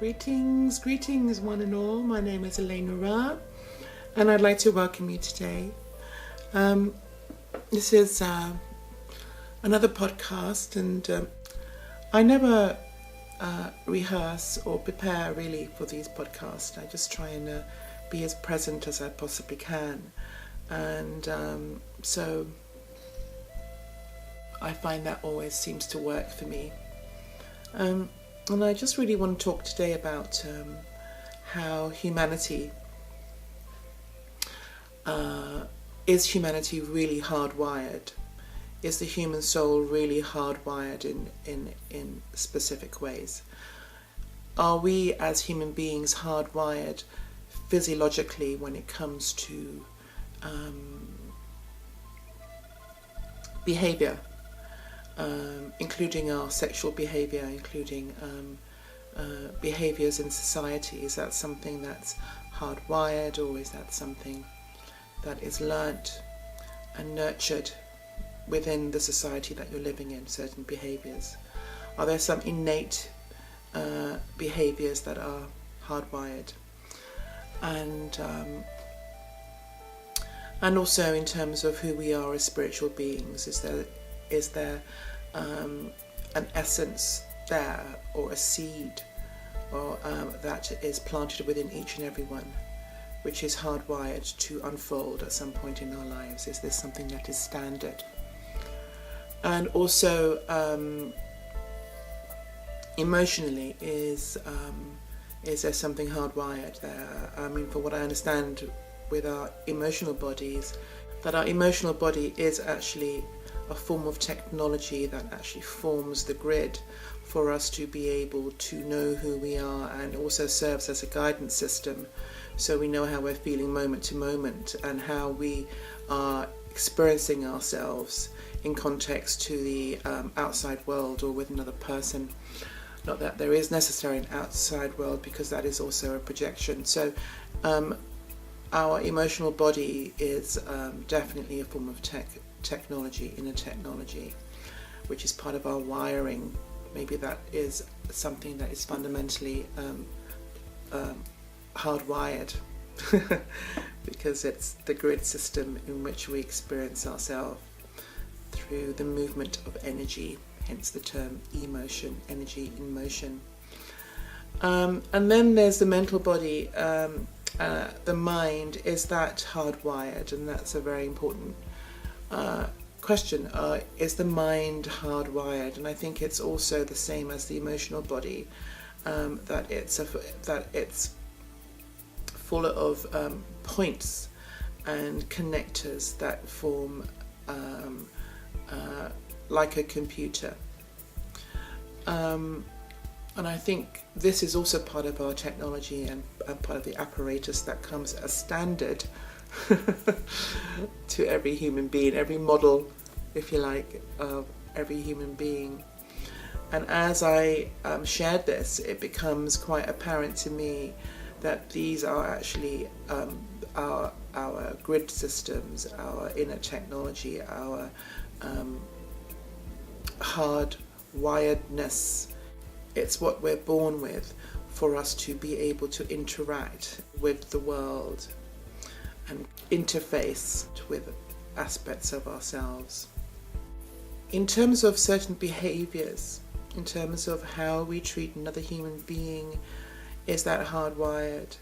Greetings one and all. My name is Elena Ra, and I'd like to welcome you today. This is another podcast, and I never rehearse or prepare really for these podcasts. I just try and be as present as I possibly can, and so I find that always seems to work for me. And I just really want to talk today about how humanity, is humanity really hardwired? Is the human soul really hardwired in specific ways? Are we as human beings hardwired physiologically when it comes to behavior? Including our sexual behaviour, including behaviours in society. Is that something that's hardwired, or is that something that is learnt and nurtured within the society that you're living in, certain behaviours? Are there some innate behaviours that are hardwired? And also in terms of who we are as spiritual beings, is there an essence there, or a seed, or that is planted within each and every one, which is hardwired to unfold at some point in our lives? Is this something that is standard? And also emotionally, is there something hardwired there? I mean, for what I understand with our emotional bodies, that our emotional body is actually a form of technology that actually forms the grid for us to be able to know who we are, and also serves as a guidance system, so we know how we're feeling moment to moment and how we are experiencing ourselves in context to the outside world or with another person. Not that there is necessarily an outside world, because that is also a projection. So our emotional body is definitely a form of technology, inner technology, which is part of our wiring. Maybe that is something that is fundamentally hardwired because it's the grid system in which we experience ourselves through the movement of energy, hence the term emotion, energy in motion. And then there's the mental body, the mind. Is that hardwired? And that's a very important question. Is the mind hardwired? And I think it's also the same as the emotional body, that it's full of points and connectors that form like a computer. And I think this is also part of our technology and part of the apparatus that comes as standard to every human being, every model, if you like, of every human being. And as I shared this, it becomes quite apparent to me that these are actually our grid systems, our inner technology, our hardwiredness. It's what we're born with for us to be able to interact with the world and interface with aspects of ourselves. In terms of certain behaviors, in terms of how we treat another human being, is that hardwired?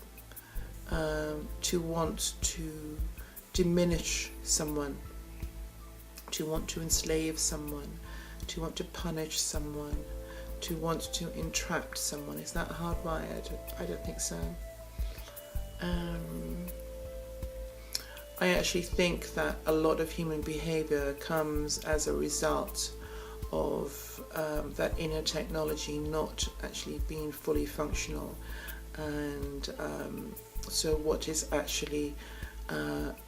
To want to diminish someone, to want to enslave someone, to want to punish someone, to want to entrap someone, is that hardwired? I don't think so. I actually think that a lot of human behavior comes as a result of that inner technology not actually being fully functional, and so what is actually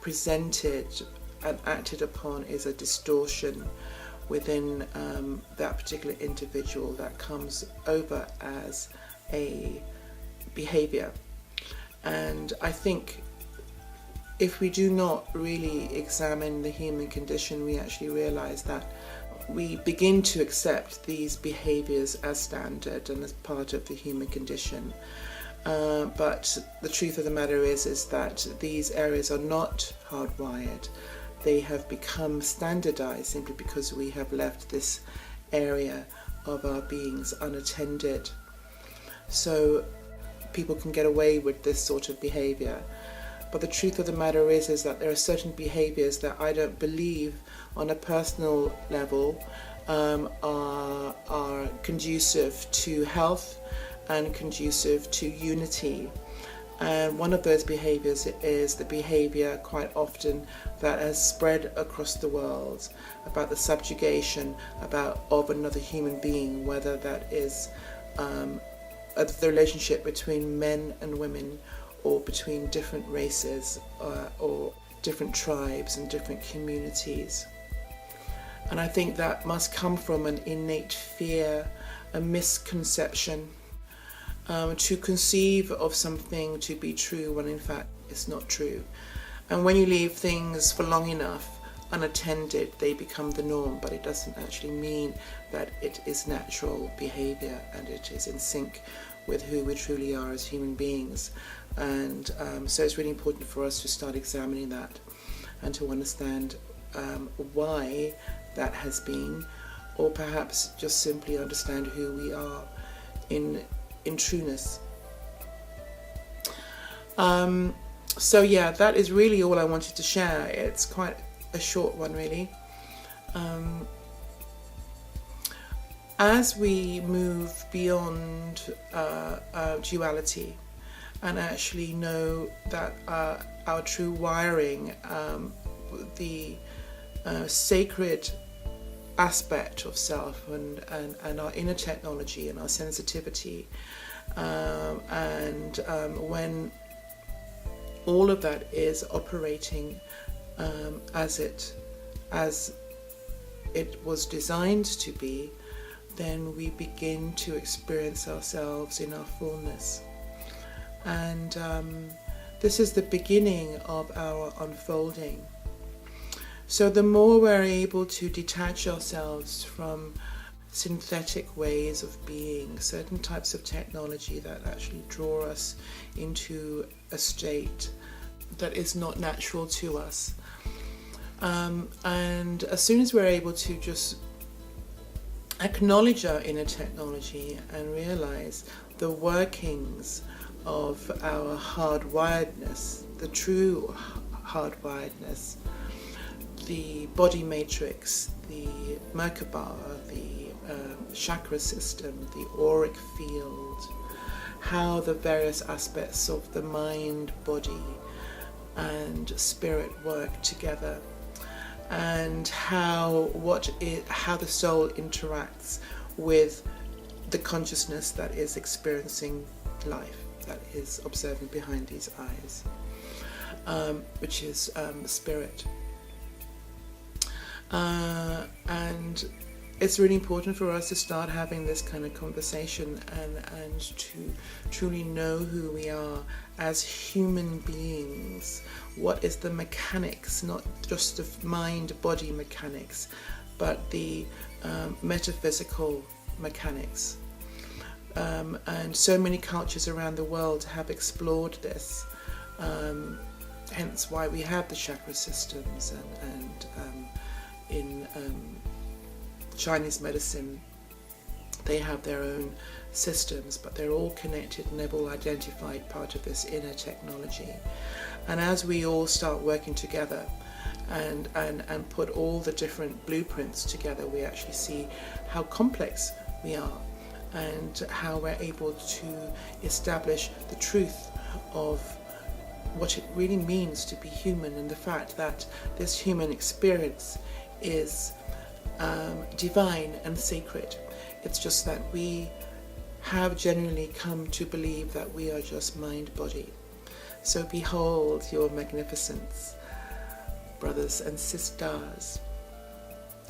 presented and acted upon is a distortion within that particular individual that comes over as a behavior. And I think if we do not really examine the human condition, we actually realize that we begin to accept these behaviors as standard and as part of the human condition. But the truth of the matter is that these areas are not hardwired. They have become standardized simply because we have left this area of our beings unattended. So people can get away with this sort of behavior. But the truth of the matter is that there are certain behaviors that I don't believe on a personal level are conducive to health and conducive to unity. And one of those behaviors is the behavior quite often that has spread across the world about the subjugation of another human being, whether that is the relationship between men and women, or between different races, or different tribes and different communities. And I think that must come from an innate fear, a misconception, to conceive of something to be true when in fact it's not true. And when you leave things for long enough unattended, they become the norm, but it doesn't actually mean that it is natural behavior and it is in sync with who we truly are as human beings. And so it's really important for us to start examining that and to understand why that has been, or perhaps just simply understand who we are in trueness. So yeah, that is really all I wanted to share. It's quite a short one, really. As we move beyond duality and actually know that our true wiring, the sacred aspect of self and our inner technology and our sensitivity, and when all of that is operating as it was designed to be, then we begin to experience ourselves in our fullness. And this is the beginning of our unfolding. So the more we're able to detach ourselves from synthetic ways of being, certain types of technology that actually draw us into a state that is not natural to us. And as soon as we're able to just acknowledge our inner technology and realize the workings of our hardwiredness, the true hardwiredness, the body matrix, the Merkaba, the chakra system, the auric field, how the various aspects of the mind, body, and spirit work together, and how the soul interacts with the consciousness that is experiencing life, that is observing behind these eyes, which is spirit. And it's really important for us to start having this kind of conversation and to truly know who we are as human beings. What is the mechanics, not just the mind-body mechanics, but the metaphysical mechanics. And so many cultures around the world have explored this, hence why we have the chakra systems, and in Chinese medicine they have their own systems, but they're all connected and they've all identified part of this inner technology. And as we all start working together and put all the different blueprints together, we actually see how complex we are and how we're able to establish the truth of what it really means to be human, and the fact that this human experience is divine and sacred. It's just that we have genuinely come to believe that we are just mind-body. So behold your magnificence, brothers and sisters.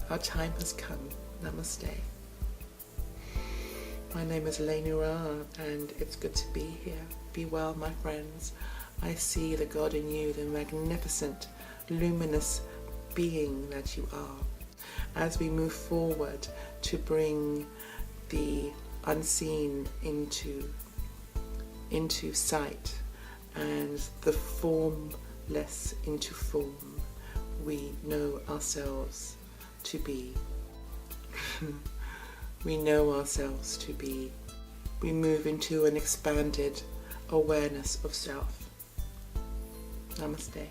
Our time has come. Namaste. My name is Lenura, and it's good to be here. Be well, my friends. I see the God in you, the magnificent, luminous being that you are. As we move forward to bring the unseen into sight and the formless into form, we know ourselves to be. We know ourselves to be. We move into an expanded awareness of self. Namaste.